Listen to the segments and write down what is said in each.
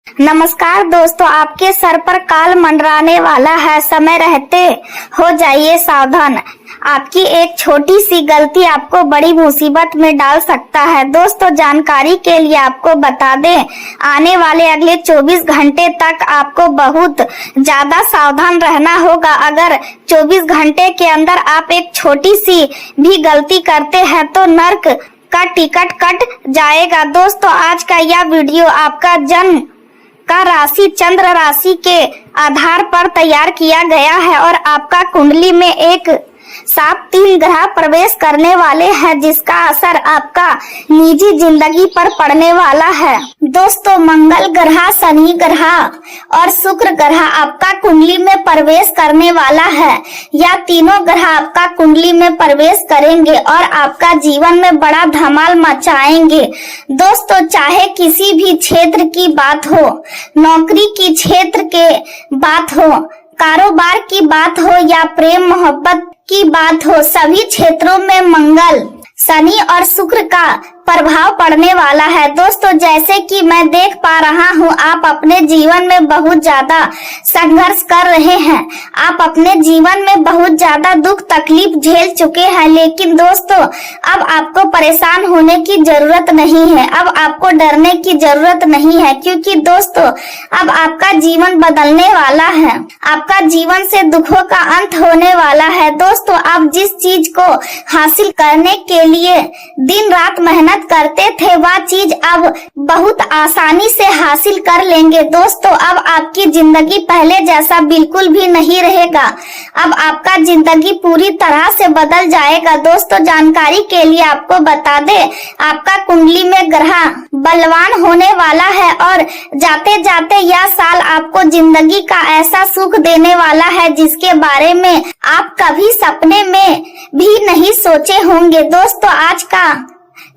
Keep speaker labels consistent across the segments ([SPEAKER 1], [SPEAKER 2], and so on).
[SPEAKER 1] नमस्कार दोस्तों, आपके सर पर काल मंडराने वाला है। समय रहते हो जाइए सावधान। आपकी एक छोटी सी गलती आपको बड़ी मुसीबत में डाल सकता है। दोस्तों, जानकारी के लिए आपको बता दें, आने वाले अगले 24 घंटे तक आपको बहुत ज्यादा सावधान रहना होगा। अगर 24 घंटे के अंदर आप एक छोटी सी भी गलती करते हैं तो नर्क का टिकट कट जाएगा। दोस्तों, आज का यह वीडियो आपका जन्म का राशि चंद्र राशि के आधार पर तैयार किया गया है और आपका कुंडली में एक साथ 3 ग्रह प्रवेश करने वाले हैं, जिसका असर आपका निजी जिंदगी पर पड़ने वाला है। दोस्तों, मंगल ग्रह, शनि ग्रह और शुक्र ग्रह आपका कुंडली में प्रवेश करने वाला है। यह तीनों ग्रह आपका कुंडली में प्रवेश करेंगे और आपका जीवन में बड़ा धमाल मचाएंगे। दोस्तों, चाहे किसी भी क्षेत्र की बात हो, नौकरी की क्षेत्र के बात हो, कारोबार की बात हो या प्रेम मोहब्बत की बात हो, सभी क्षेत्रों में मंगल, शनि और शुक्र का प्रभाव पड़ने वाला है। दोस्तों, जैसे कि मैं देख पा रहा हूँ, आप अपने जीवन में बहुत ज्यादा संघर्ष कर रहे हैं। आप अपने जीवन में बहुत ज्यादा दुख तकलीफ झेल चुके हैं, लेकिन दोस्तों अब आपको परेशान होने की जरूरत नहीं है। अब आपको डरने की जरूरत नहीं है, क्योंकि दोस्तों अब आपका जीवन बदलने वाला है। आपका जीवन से दुखों का अंत होने वाला है। दोस्तों, आप जिस चीज को हासिल करने के लिए दिन रात मेहनत करते थे, वह चीज अब बहुत आसानी से हासिल कर लेंगे। दोस्तों, अब आपकी जिंदगी पहले जैसा बिल्कुल भी नहीं रहेगा। अब आपका जिंदगी पूरी तरह से बदल जाएगा। दोस्तों, जानकारी के लिए आपको बता दे, आपका कुंडली में ग्रह बलवान होने वाला है और जाते जाते यह साल आपको जिंदगी का ऐसा सुख देने वाला है जिसके बारे में आप कभी सपने में भी नहीं सोचे होंगे। दोस्तों, आज का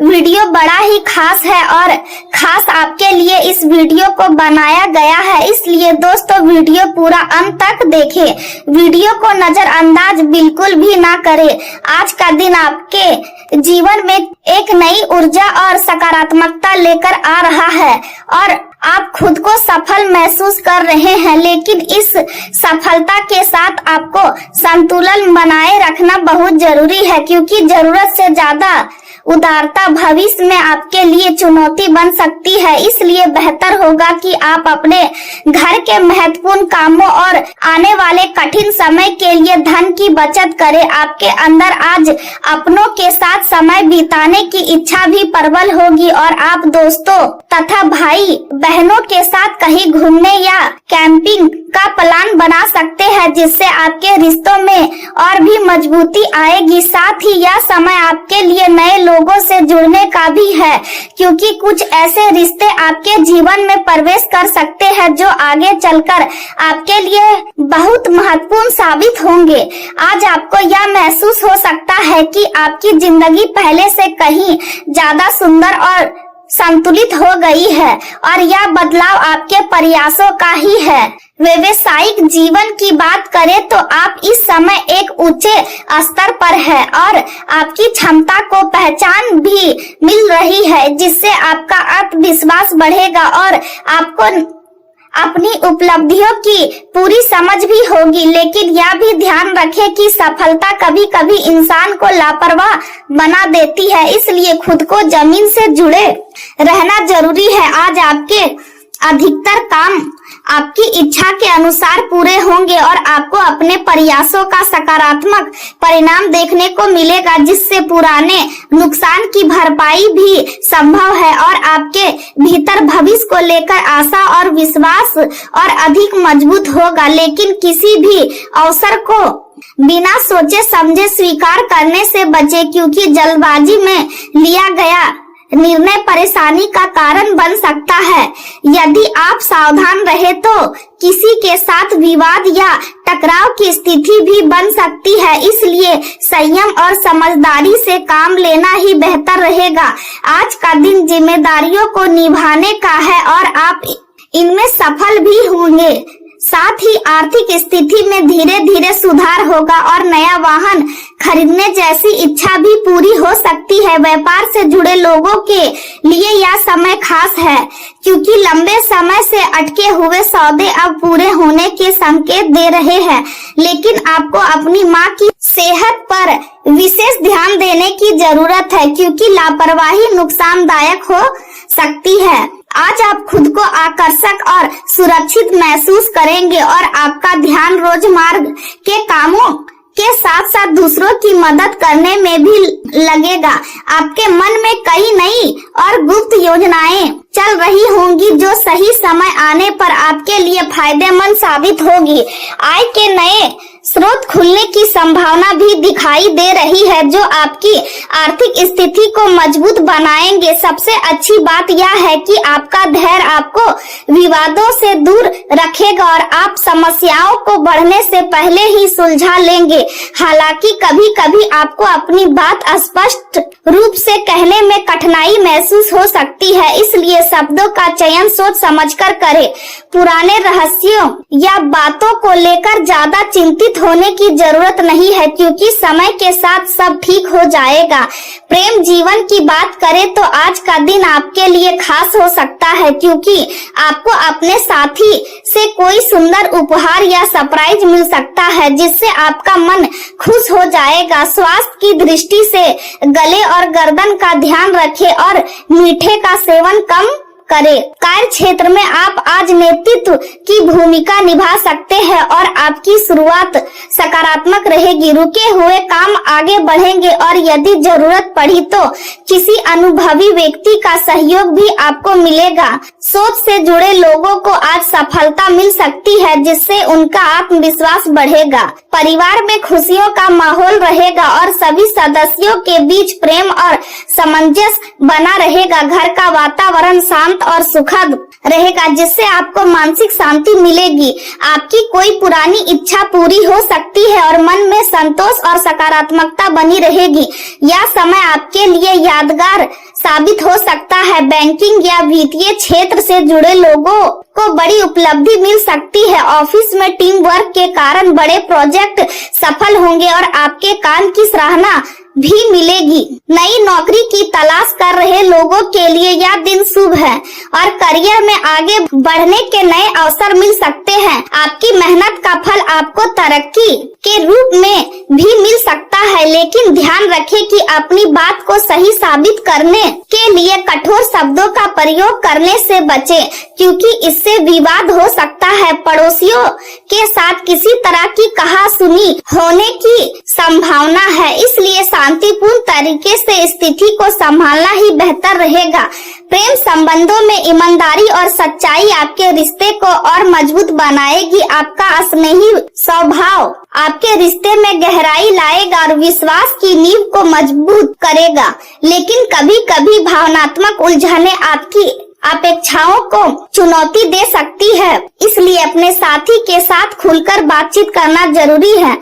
[SPEAKER 1] वीडियो बड़ा ही खास है और खास आपके लिए इस वीडियो को बनाया गया है, इसलिए दोस्तों वीडियो पूरा अंत तक देखें। वीडियो को नजरअंदाज बिल्कुल भी ना करें। आज का दिन आपके जीवन में एक नई ऊर्जा और सकारात्मकता लेकर आ रहा है और आप खुद को सफल महसूस कर रहे हैं, लेकिन इस सफलता के साथ आपको संतुलन बनाए रखना बहुत जरूरी है, क्योंकि जरूरत से ज्यादा उदारता भविष्य में आपके लिए चुनौती बन सकती है। इसलिए बेहतर होगा कि आप अपने घर के महत्वपूर्ण कामों और आने वाले कठिन समय के लिए धन की बचत करें। आपके अंदर आज अपनों के साथ समय बिताने की इच्छा भी प्रबल होगी और आप दोस्तों तथा भाई बहनों के साथ कहीं घूमने या कैंपिंग का प्लान बना सकते हैं, जिससे आपके रिश्तों में और भी मजबूती आएगी। साथ ही यह समय आपके लिए नए लोगों से जुड़ने का भी है, क्योंकि कुछ ऐसे रिश्ते आपके जीवन में प्रवेश कर सकते हैं जो आगे चलकर आपके लिए बहुत महत्वपूर्ण साबित होंगे। आज आपको यह महसूस हो सकता है कि आपकी जिंदगी पहले से कहीं ज्यादा सुंदर और संतुलित हो गई है और यह बदलाव आपके प्रयासों का ही है। व्यवसायिक जीवन की बात करें तो आप इस समय एक ऊंचे स्तर पर है और आपकी क्षमता को पहचान भी मिल रही है, जिससे आपका आत्मविश्वास बढ़ेगा और आपको अपनी उपलब्धियों की पूरी समझ भी होगी। लेकिन यह भी ध्यान रखें कि सफलता कभी कभी इंसान को लापरवाह बना देती है, इसलिए खुद को जमीन से जुड़े रहना जरूरी है। आज आपके अधिकतर काम आपकी इच्छा के अनुसार पूरे होंगे और आपको अपने प्रयासों का सकारात्मक परिणाम देखने को मिलेगा, जिससे पुराने नुकसान की भरपाई भी संभव है और आपके भीतर भविष्य को लेकर आशा और विश्वास और अधिक मजबूत होगा। लेकिन किसी भी अवसर को बिना सोचे समझे स्वीकार करने से बचें, क्योंकि जल्दबाजी में लिया गया निर्णय परेशानी का कारण बन सकता है। यदि आप सावधान रहे तो किसी के साथ विवाद या टकराव की स्थिति भी बन सकती है, इसलिए संयम और समझदारी से काम लेना ही बेहतर रहेगा। आज का दिन जिम्मेदारियों को निभाने का है और आप इनमें सफल भी होंगे। साथ ही आर्थिक स्थिति में धीरे धीरे सुधार होगा और नया वाहन खरीदने जैसी इच्छा भी पूरी हो सकती है। व्यापार से जुड़े लोगों के लिए यह समय खास है क्योंकि लंबे समय से अटके हुए सौदे अब पूरे होने के संकेत दे रहे हैं। लेकिन आपको अपनी माँ की सेहत पर विशेष ध्यान देने की जरूरत है क्योंकि लापरवाही नुकसानदायक हो सकती है। आज आप खुद को आकर्षक और सुरक्षित महसूस करेंगे और आपका ध्यान रोजमर्रा के कामों के साथ साथ दूसरों की मदद करने में भी लगेगा। आपके मन में कई नई और गुप्त योजनाएं चल रही होंगी जो सही समय आने पर आपके लिए फायदेमंद साबित होगी। आय के नए स्रोत खुलने की संभावना भी दिखाई दे रही है जो आपकी आर्थिक स्थिति को मजबूत बनाएंगे। सबसे अच्छी बात यह है कि आपका धैर्य आपको विवादों से दूर रखेगा और आप समस्याओं को बढ़ने से पहले ही सुलझा लेंगे। हालांकि कभी कभी आपको अपनी बात स्पष्ट रूप से कहने में कठिनाई महसूस हो सकती है, इसलिए शब्दों का चयन सोच समझकर करें। पुराने रहस्यों या बातों को लेकर ज्यादा चिंतित होने की जरूरत नहीं है क्योंकि समय के साथ सब ठीक हो जाएगा। प्रेम जीवन की बात करें तो आज का दिन आपके लिए खास हो सकता है क्योंकि आपको अपने साथी से कोई सुंदर उपहार या सरप्राइज मिल सकता है जिससे आपका मन खुश हो जाएगा। स्वास्थ्य की दृष्टि से गले और गर्दन का ध्यान रखें और मीठे का सेवन कम करें। कार्य क्षेत्र में आप आज नेतृत्व की भूमिका निभा सकते हैं और आपकी शुरुआत सकारात्मक रहेगी। रुके हुए काम आगे बढ़ेंगे और यदि जरूरत पड़ी तो किसी अनुभवी व्यक्ति का सहयोग भी आपको मिलेगा। सोच से जुड़े लोगों को आज सफलता मिल सकती है जिससे उनका आत्मविश्वास बढ़ेगा। परिवार में खुशियों का माहौल रहेगा और सभी सदस्यों के बीच प्रेम और सामंजस्य बना रहेगा। घर का वातावरण शांत और सुखद रहेगा जिससे आपको मानसिक शांति मिलेगी। आपकी कोई पुरानी इच्छा पूरी हो सकती है और मन में संतोष और सकारात्मकता बनी रहेगी। यह समय आपके लिए यादगार साबित हो सकता है। बैंकिंग या वित्तीय क्षेत्र से जुड़े लोगों को बड़ी उपलब्धि मिल सकती है। ऑफिस में टीम वर्क के कारण बड़े प्रोजेक्ट सफल होंगे और आपके काम की सराहना भी मिलेगी। नई नौकरी की तलाश कर रहे लोगों के लिए यह दिन शुभ है और करियर में आगे बढ़ने के नए अवसर मिल सकते हैं। आपकी मेहनत का फल आपको तरक्की के रूप में भी मिल सकता है, लेकिन ध्यान रखें कि अपनी बात को सही साबित करने के लिए कठोर शब्दों का प्रयोग करने से बचें क्योंकि इससे विवाद हो सकता है। पड़ोसियों के साथ किसी तरह की कहासुनी होने की संभावना है, इसलिए शांतिपूर्ण तरीके से स्थिति को संभालना ही बेहतर रहेगा। प्रेम संबंधों में ईमानदारी और सच्चाई आपके रिश्ते को और मजबूत बनाएगी। आपका स्नेही स्वभाव आपके रिश्ते में गहराई लाएगा और विश्वास की नींव को मजबूत करेगा, लेकिन कभी कभी भावनात्मक उलझने आपकी अपेक्षाओं को चुनौती दे सकती है, इसलिए अपने साथी के साथ खुलकर बातचीत करना जरूरी है।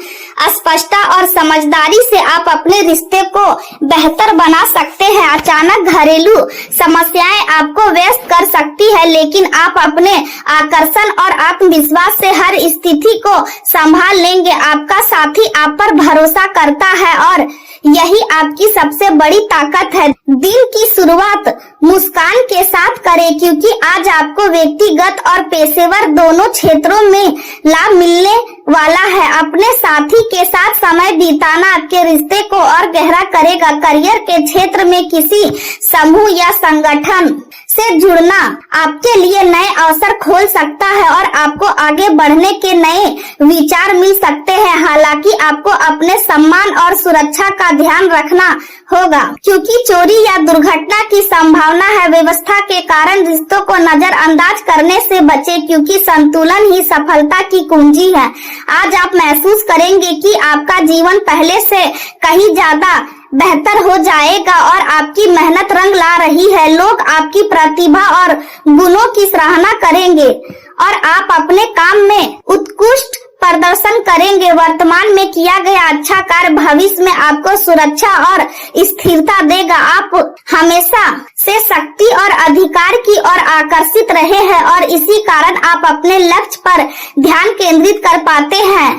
[SPEAKER 1] स्पष्टता और समझदारी से आप अपने रिश्ते को बेहतर बना सकते हैं। अचानक घरेलू समस्याएं आपको व्यस्त कर सकती है, लेकिन आप अपने आकर्षण और आत्मविश्वास से हर स्थिति को संभाल लेंगे। आपका साथी आप पर भरोसा करता है और यही आपकी सबसे बड़ी ताकत है। दिन की शुरुआत मुस्कान के साथ करें क्योंकि आज आपको व्यक्तिगत और पेशेवर दोनों क्षेत्रों में लाभ मिलने वाला है। अपने साथी के साथ समय बिताना आपके रिश्ते को और गहरा करेगा। करियर के क्षेत्र में किसी समूह या संगठन से जुड़ना आपके लिए नए अवसर खोल सकता है और आपको आगे बढ़ने के नए विचार मिल सकते हैं। हालांकि आपको अपने सम्मान और सुरक्षा का ध्यान रखना होगा क्योंकि चोरी या दुर्घटना की संभावना है। व्यवस्था के कारण रिश्तों को नजरअंदाज करने से बचें क्योंकि संतुलन ही सफलता की कुंजी है। आज आप महसूस करेंगे कि आपका जीवन पहले से कहीं ज्यादा बेहतर हो जाएगा और आपकी मेहनत रंग ला रही है। लोग आपकी प्रतिभा और गुणों की सराहना करेंगे और आप अपने काम में उत्कृष्ट प्रदर्शन करेंगे। वर्तमान में किया गया अच्छा कार्य भविष्य में आपको सुरक्षा और स्थिरता देगा। आप हमेशा से शक्ति और अधिकार की ओर आकर्षित रहे हैं और इसी कारण आप अपने लक्ष्य पर ध्यान केंद्रित कर पाते हैं।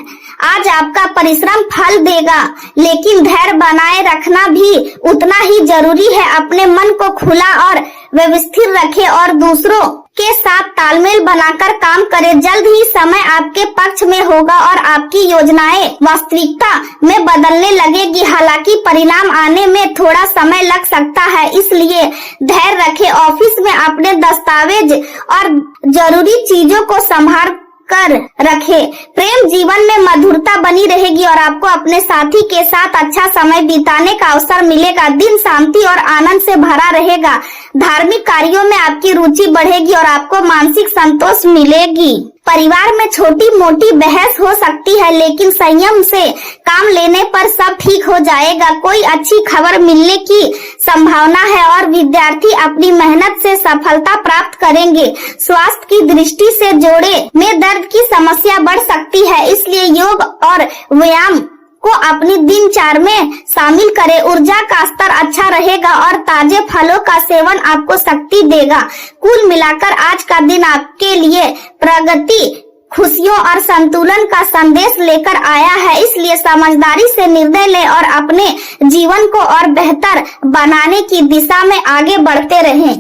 [SPEAKER 1] आज आपका परिश्रम फल देगा, लेकिन धैर्य बनाए रखना भी उतना ही जरूरी है। अपने मन को खुला और व्यवस्थित रखें और दूसरों के साथ तालमेल बनाकर काम करें। जल्द ही समय आपके पक्ष में होगा और आपकी योजनाएं वास्तविकता में बदलने लगेगी। हालांकि परिणाम आने में थोड़ा समय लग सकता है, इसलिए धैर्य रखें। ऑफिस में अपने दस्तावेज और जरूरी चीजों को संभाल कर रखे। प्रेम जीवन में मधुरता बनी रहेगी और आपको अपने साथी के साथ अच्छा समय बिताने का अवसर मिलेगा। दिन शांति और आनंद से भरा रहेगा। धार्मिक कार्यों में आपकी रुचि बढ़ेगी और आपको मानसिक संतोष मिलेगी। परिवार में छोटी मोटी बहस हो सकती है, लेकिन संयम से काम लेने पर सब ठीक हो जाएगा। कोई अच्छी खबर मिलने की संभावना है और विद्यार्थी अपनी मेहनत से सफलता प्राप्त करेंगे। स्वास्थ्य की दृष्टि से जोड़े में दर्द की समस्या बढ़ सकती है, इसलिए योग और व्यायाम को अपनी दिनचर्या में शामिल करें। ऊर्जा का स्तर अच्छा रहेगा और ताजे फलों का सेवन आपको शक्ति देगा। कुल मिलाकर आज का दिन आपके लिए प्रगति, खुशियों और संतुलन का संदेश लेकर आया है। इसलिए समझदारी से निर्णय लें और अपने जीवन को और बेहतर बनाने की दिशा में आगे बढ़ते रहें।